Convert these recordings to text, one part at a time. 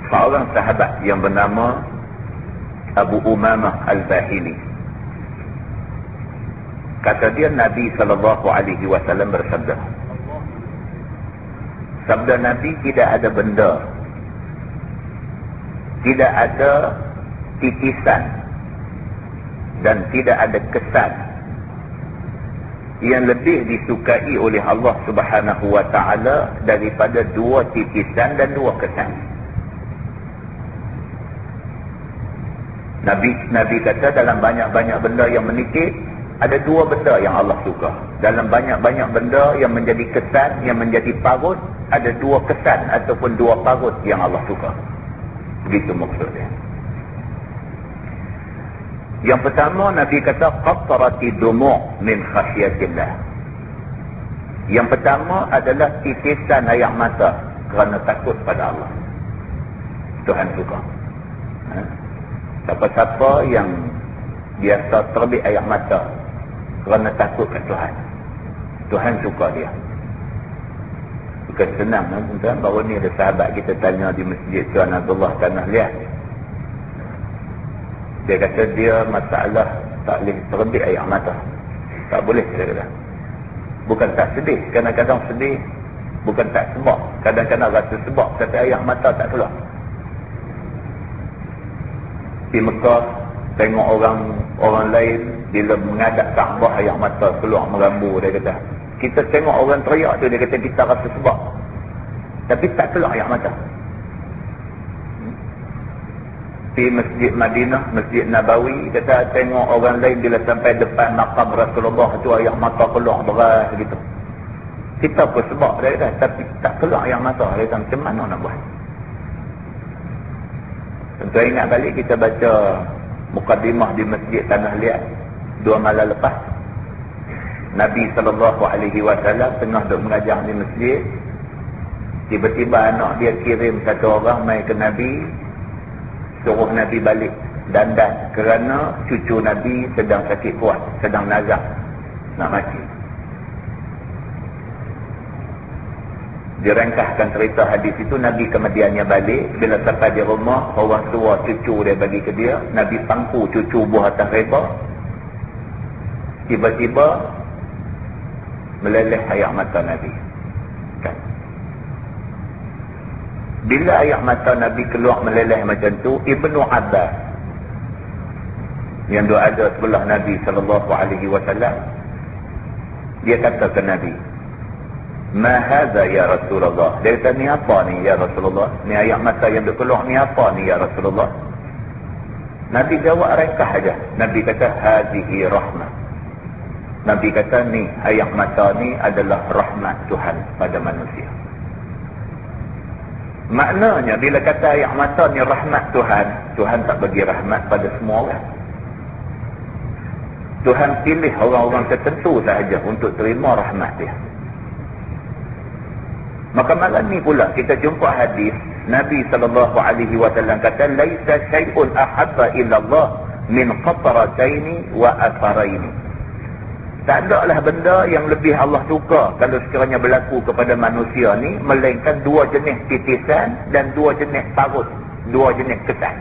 seorang sahabat yang bernama Abu Umamah Al-Bahili. Kata dia, Nabi SAW bersabda, sabda Nabi, tidak ada benda, tidak ada titisan dan tidak ada kesan yang lebih disukai oleh Allah Subhanahu wa ta'ala daripada dua titisan dan dua kesan. Nabi kata, dalam banyak-banyak benda yang menitip, ada dua benda yang Allah suka. Dalam banyak-banyak benda yang menjadi kesan, yang menjadi parut, ada dua kesan ataupun dua parut yang Allah suka. Begitu maksudnya. Yang pertama, Nabi kata, qatrati dumu' min khasyatillah. Yang pertama adalah titisan air mata kerana takut pada Allah. Tuhan suka. Siapa-siapa yang biasa terbit air mata kerana takut ke Tuhan, Tuhan suka dia. Bukan senang, tuan. Baru ni ada sahabat kita tanya di masjid Tuan Abdullah Tanah Liat. Dia kata dia masalah tak boleh terbit air mata. Tak boleh, dia kata. Bukan tak sedih, kadang-kadang sedih. Bukan tak sebab, kadang-kadang rasa sebab, tapi air mata tak keluar. Di Mekah, tengok orang lain bila menghadap Kaabah air mata keluar merambu, dia kata. Kita tengok orang teriak tu, dia kata kita rasa sebab, tapi tak keluar air mata. Di Masjid Madinah, Masjid Nabawi, kata tengok orang lain bila sampai depan makam Rasulullah tu air mata keluar beras gitu. Kita pun sebab, dia kata, tapi tak keluar air mata. Dia kata, macam mana nak buat? Tentu ingat balik kita baca mukadimah di Masjid Tanah Liat 2 malam lepas. Nabi SAW tengah duk mengajar di masjid. Tiba-tiba anak dia kirim satu orang mai ke Nabi, suruh Nabi balik dandan kerana cucu Nabi sedang sakit kuat, sedang nazak nak mati. Dirangkahkan cerita hadis itu, Nabi kemudiannya balik. Bila sampai di rumah, orang tua cucu dia bagi ke dia. Nabi pangku cucu buah atas reba. Tiba-tiba meleleh air mata Nabi. Kan? Bila air mata Nabi keluar meleleh macam tu, Ibnu Abbas yang dia ada sebelah Nabi SAW, dia kata ke Nabi, ma hadza ya Rasulullah. Dia kata, ni apa ni ya Rasulullah? Ni air mata yang keluar ni apa ni ya Rasulullah? Nabi jawab ringkas aja. Nabi kata, hazihi rahmah. Nabi kata, ni air mata ni adalah rahmat Tuhan pada manusia. Maknanya bila kata air mata ni rahmat Tuhan, Tuhan tak bagi rahmat pada semua orang. Tuhan pilih orang-orang tertentu sahaja untuk terima rahmat dia. Maka malam ni pula kita jumpa hadis Nabi SAW kata, laisa syai'un ahabba illa Allah min qatrataini wa atharaini. Tak ada lah benda yang lebih Allah suka kalau sekiranya berlaku kepada manusia ni, melainkan dua jenis titisan dan dua jenis parut, dua jenis kesan.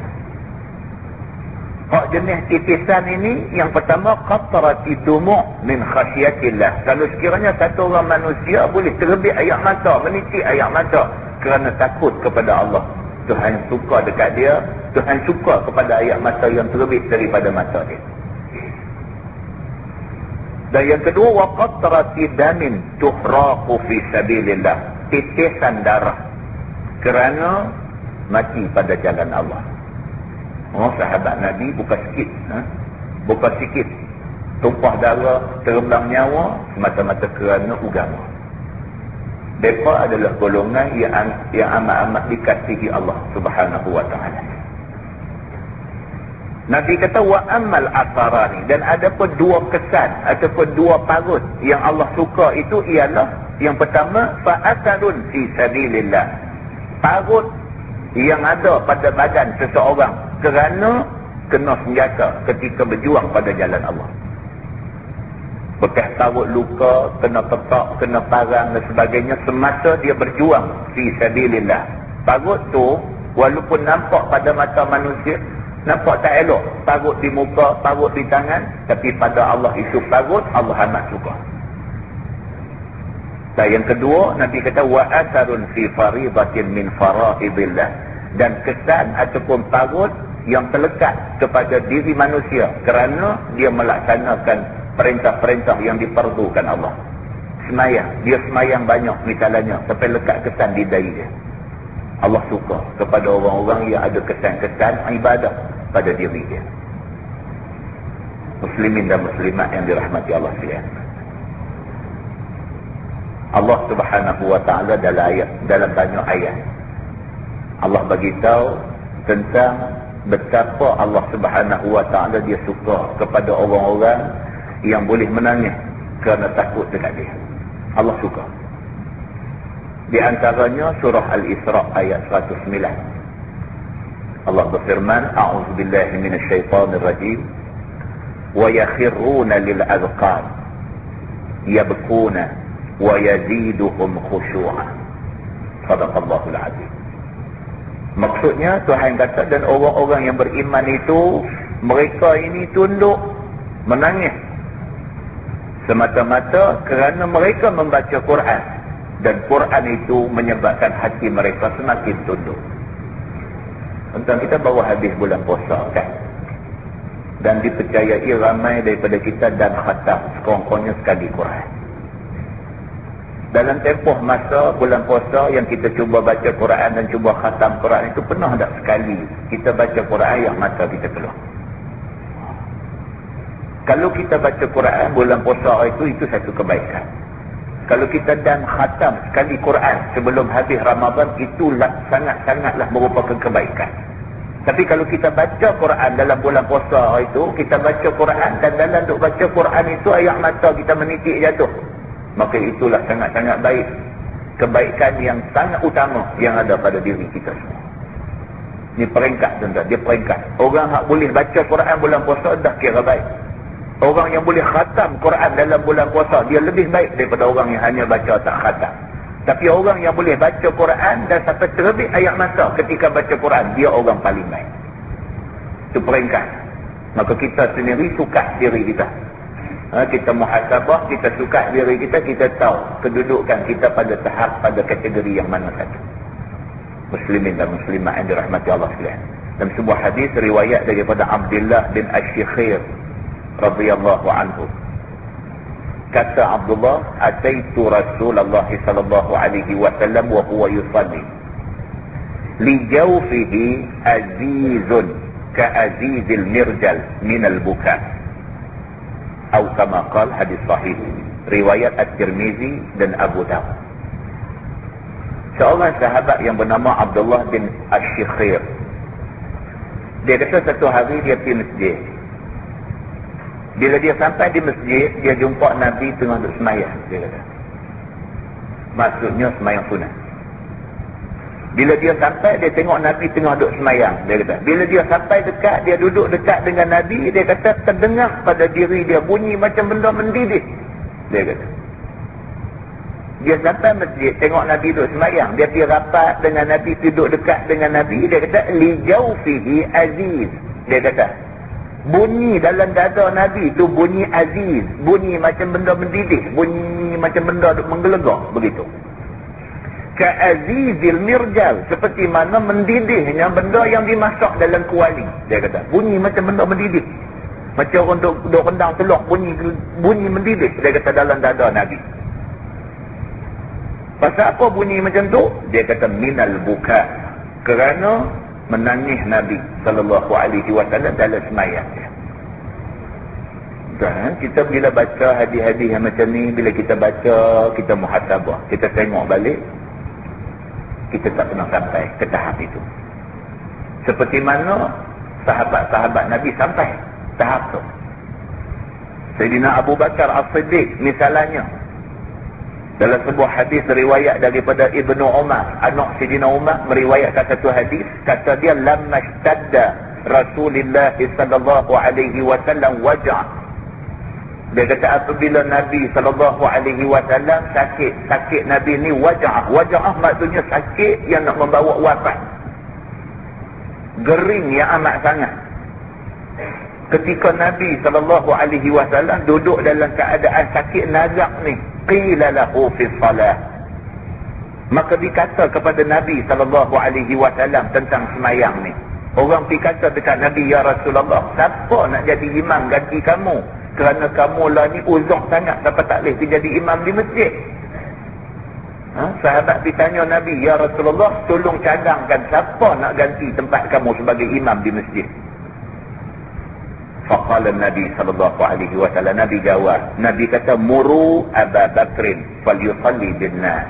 Hak jenis titisan ini, yang pertama, qatrati dumu' min khasyatillah. Kalau sekiranya satu orang manusia boleh terbit air mata, menitik air mata kerana takut kepada Allah, Tuhan suka dekat dia. Tuhan suka kepada air mata yang terbit daripada mata dia. Dan yang kedua, wa qatrati damin tuhraqu fi sabilillah. Titisan darah kerana mati pada jalan Allah. Oh, sahabat Nabi bukan sikit, bukan sikit. Tumpah darah, terbang nyawa semata-mata kerana agama. Mereka adalah golongan yang amat-amat dikasihi Allah Subhanahu wa ta'ala. Nabi kata, wa ammal asarani, dan ada pun dua kesan ataupun dua parut yang Allah suka itu ialah, yang pertama, fa'atarun fi sabilillah. Parut yang ada pada badan seseorang kerana kena senjata ketika berjuang pada jalan Allah. Bekas parut luka, kena petak, kena parang dan sebagainya semasa dia berjuang fi sabilillah. Parut tu Walaupun nampak pada mata manusia, nampak tak elok, parut di muka, parut di tangan, tapi pada Allah itu parut, Allah amat suka. Dan yang kedua, Nabi kata wa atharun fi faridatin min faraidillah, dan kesan ataupun parut yang terlekat kepada diri manusia kerana dia melaksanakan perintah-perintah yang diperlukan Allah. Semayang, dia semayang banyak misalnya sampai lekat kesan di dahi dia. Allah suka kepada orang-orang yang ada kesan-kesan ibadah pada diri dia. Muslimin dan muslimat yang dirahmati Allah sekalian. Allah Subhanahu wa taala dalam banyak ayat Allah bagi tahu tentang betapa Allah Subhanahu wa taala dia suka kepada orang-orang yang boleh menangis kerana takut dekat dia. Allah suka. Di antaranya surah Al-Isra ayat 109. Allah berfirman, a'udzubillahi minasyaitonir rajim, wa yakhirruna lil azqan yabkuna wa yaziduhum khushu'a. Sadaqallahul azim. Maksudnya Tuhan kata, dan orang-orang yang beriman itu, mereka ini tunduk menangis semata-mata kerana mereka membaca Quran, dan Quran itu menyebabkan hati mereka semakin tunduk. Tentang kita bawa habis bulan puasa kan, dan dipercayai ramai daripada kita dan khatam sekurang-kurangnya sekali Quran. Dalam tempoh masa bulan puasa yang kita cuba baca Quran dan cuba khatam Quran itu, pernah tak sekali kita baca Quran yang mata kita keluar? Kalau kita baca Quran bulan puasa itu satu kebaikan. Kalau kita dan khatam sekali Quran sebelum habis Ramadan, itulah sangat-sangatlah merupakan kebaikan. Tapi kalau kita baca Quran dalam bulan puasa itu, kita baca Quran dan dalam duk baca Quran itu ayat mata kita menitik jatuh, maka itulah sangat-sangat baik. Kebaikan yang sangat utama yang ada pada diri kita semua. Ini peringkat tuan-tuan, dia peringkat. Orang yang boleh baca Quran bulan puasa dah kira baik. Orang yang boleh khatam Quran dalam bulan puasa, dia lebih baik daripada orang yang hanya baca tak khatam. Tapi orang yang boleh baca Quran dan sampai terbit ayat mata ketika baca Quran, dia orang paling baik. Itu peringkat. Maka kita sendiri suka diri kita. Kita muhasabah, kita suka diri kita, kita tahu kedudukan kita pada tahap, pada kategori yang mana satu. Muslimin dan muslimat yang dirahmati Allah sekalian. Dalam sebuah hadis riwayat daripada Abdullah bin Asy-Syikhir radhiyallahu anhu, kata Abdullah, ataitu Rasulullah sallallahu alaihi wasallam wa huwa yusalli li jawfihi azizun ka azizil mirjal min al-buka, atau kama qala, hadis sahih riwayat At-Tirmizi dan Abu Dawud. Seorang sahabat yang bernama Abdullah bin Asy-Syikhir, dia kata satu hari dia pergi masjid. Bila dia sampai di masjid, dia jumpa Nabi tengah duduk semayang, dia kata. Maksudnya semayang sunat. Bila dia sampai, dia tengok Nabi tengah duduk semayang, dia kata. Bila dia sampai dekat, dia duduk dekat dengan Nabi, dia kata terdengar pada diri dia bunyi macam benda mendidih, dia kata. Dia sampai masjid, tengok Nabi duduk semayang, dia pergi rapat dengan Nabi, duduk dekat dengan Nabi, dia kata li jawfihi aziz, dia kata bunyi dalam dada Nabi tu bunyi aziz, bunyi macam benda mendidih, bunyi macam benda menggelegak begitu. Ka azizil mirjal, seperti mana mendidihnya benda yang dimasak dalam kuali, dia kata. Bunyi macam benda mendidih, macam orang duk rendang telur, bunyi mendidih, dia kata dalam dada Nabi. Pasal apa bunyi macam tu? Dia kata minal buka, kerana menangis Nabi sallallahu alaihi wasallam dalam semayang dia. Dan kita bila baca hadis-hadis yang macam ni, bila kita baca, kita muhasabah, kita tengok balik, kita tak pernah sampai ke tahap itu. Seperti mana sahabat-sahabat Nabi sampai tahap tu. Sayyidina Abu Bakar As-Siddiq misalnya, dalam sebuah hadis riwayat daripada Ibnu Umar, anak Sayyidina Umar meriwayatkan satu hadis, kata dia lamma ishtadda Rasulullah sallallahu alaihi wasallam waj'a. Dia kata apabila Nabi sallallahu alaihi wasallam sakit Nabi ni waj'ah. Waj'ah maksudnya sakit yang nak membawa wafat. gering yang amat sangat. Ketika Nabi SAW duduk dalam keadaan sakit nazak ni, qila lahu fi salah, maka dikata kepada Nabi SAW tentang semayang ni. Orang pergi kata dekat Nabi, ya Rasulullah, siapa nak jadi imam ganti kamu? Kerana kamu lah ni uzur sangat sampai tak boleh pergi jadi imam di masjid. Sahabat pergi tanya Nabi, ya Rasulullah, tolong cadangkan siapa nak ganti tempat kamu sebagai imam di masjid. Faqala Nabi SAW, Nabi jawab, Nabi kata, muru Abu Bakrin falyusalli bin nas.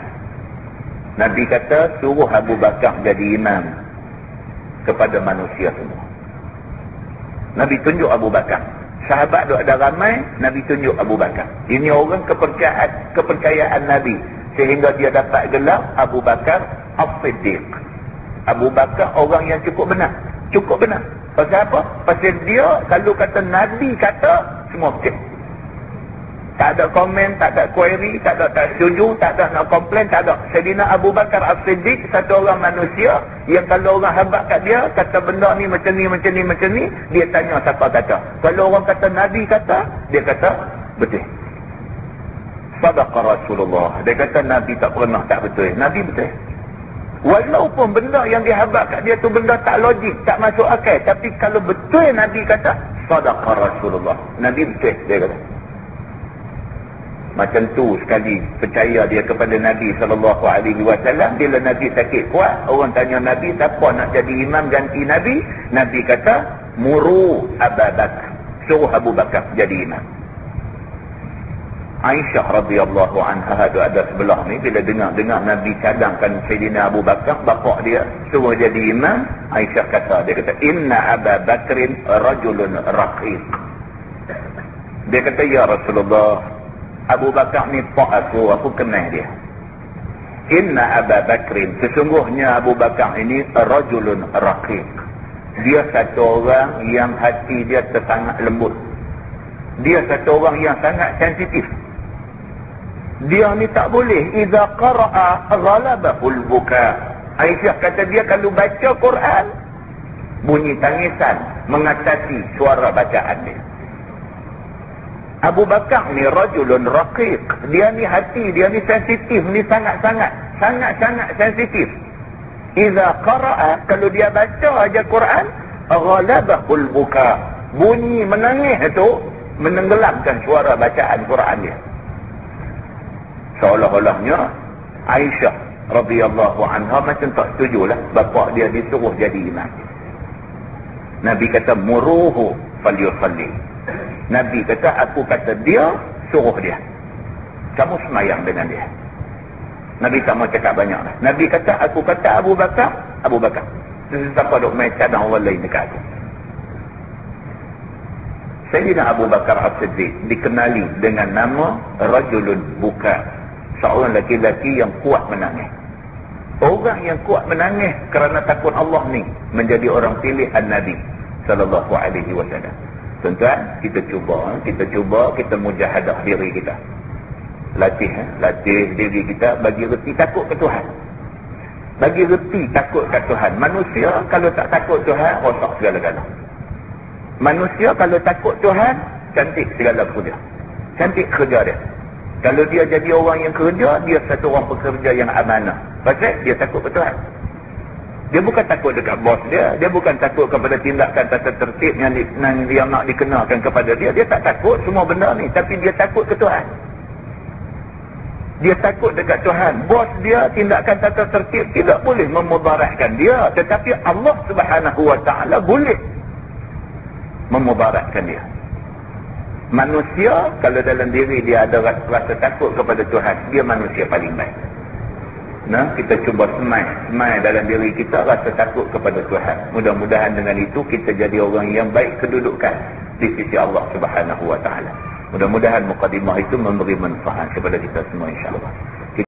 Nabi kata, suruh Abu Bakar jadi imam kepada manusia semua. Nabi tunjuk Abu Bakar. Sahabat duk ada ramai, Nabi tunjuk Abu Bakar. Ini orang kepercayaan Nabi, sehingga dia dapat gelar Abu Bakar As-Siddiq. Abu Bakar orang yang cukup benar. Cukup benar. Pasal apa? Pasal dia kalau kata Nabi kata, semua betul. Tak ada komen, tak ada query, tak ada tak setuju, tak ada nak komplain, tak ada. Sayyidina Abu Bakar As-Siddiq, satu orang manusia yang kalau orang habaq kat dia, kata benda ni macam ni, macam ni, macam ni, dia tanya siapa kata. Kalau orang kata Nabi kata, dia kata betul. Sadaqa Rasulullah. Dia kata Nabi tak pernah tak betul. Nabi betul. Walaupun benda yang dihabaq kat dia tu benda tak logik, tak masuk akal, tapi kalau betul Nabi kata, sadaqa Rasulullah. Nabi betul, dia kata. Macam tu sekali percaya dia kepada Nabi SAW. Bila Nabi sakit kuat, orang tanya Nabi, siapa nak jadi imam ganti Nabi? Nabi kata, muru Abu Bakar, suruh Abu Bakar jadi imam. Aisyah radhiyallahu anha ada sebelah ni, bila dengar Nabi cadangkan Sayyidina Abu Bakar, bapak dia suruh jadi imam, Aisyah kata, dia kata, inna Abu Bakrin rajulun raqiq. Dia kata, ya Rasulullah, Abu Bakar ni pak aku kenal dia. Inna Abu Bakrin, sesungguhnya Abu Bakar ini rajulun raqiq. Dia satu orang yang hati dia sangat lembut. Dia satu orang yang sangat sensitif. Dia ni tak boleh, idza qara'a ghalabahul buka. Aisyah kata dia kalau baca Quran, bunyi tangisan mengatasi suara bacaan dia. Abu Bakar ni rajulun raqiq. Dia ni hati, dia ni sensitif, ni sangat-sangat sensitif. Iza qara'a, kalau dia baca aja Quran, ghalabahul buka. Bunyi menangis itu menenggelamkan suara bacaan Quran dia. Seolah-olahnya Aisyah radhiyallahu anha macam tak setujulah bapa dia disuruh jadi imam. Nabi kata, muruhu falyusalli. Nabi kata, aku kata dia, suruh dia. Kamu semayang dengan dia. Nabi tak mau cakap banyak lah. Nabi kata, aku kata Abu Bakar, Abu Bakar. Siapa duk main cadang orang lain dekat aku. Sayyidina Abu Bakar As-Siddiq dikenali dengan nama Rajulun Buka. Seorang lelaki-lelaki yang kuat menangis. Orang yang kuat menangis kerana takut Allah ni menjadi orang pilihan Nabi sallallahu alaihi wasallam. Tuan-tuan, kita cuba kita mujahadah diri kita. Latih diri kita bagi reti takut ke Tuhan. Bagi reti takut ke Tuhan. Manusia kalau tak takut Tuhan, rosak segala-gala. Manusia kalau takut Tuhan, cantik segala kerja. Cantik kerja dia. Kalau dia jadi orang yang kerja, dia satu orang pekerja yang amanah. Pasal dia takut ke Tuhan. Dia bukan takut dekat bos dia. Dia bukan takut kepada tindakan tata tertib yang nak dikenakan kepada dia. Dia tak takut semua benda ni. Tapi dia takut ke Tuhan. Dia takut dekat Tuhan. Bos dia tindakan tata tertib tidak boleh memudaratkan dia. Tetapi Allah Subhanahu Wa Taala boleh memudaratkan dia. Manusia kalau dalam diri dia ada rasa takut kepada Tuhan, dia manusia paling baik. Nah, kita cuba semai dalam diri kita rasa takut kepada Tuhan. Mudah-mudahan dengan itu kita jadi orang yang baik kedudukan di sisi Allah Subhanahu Wa Taala. Mudah-mudahan mukadimah itu memberi manfaat kepada kita semua, insya-Allah.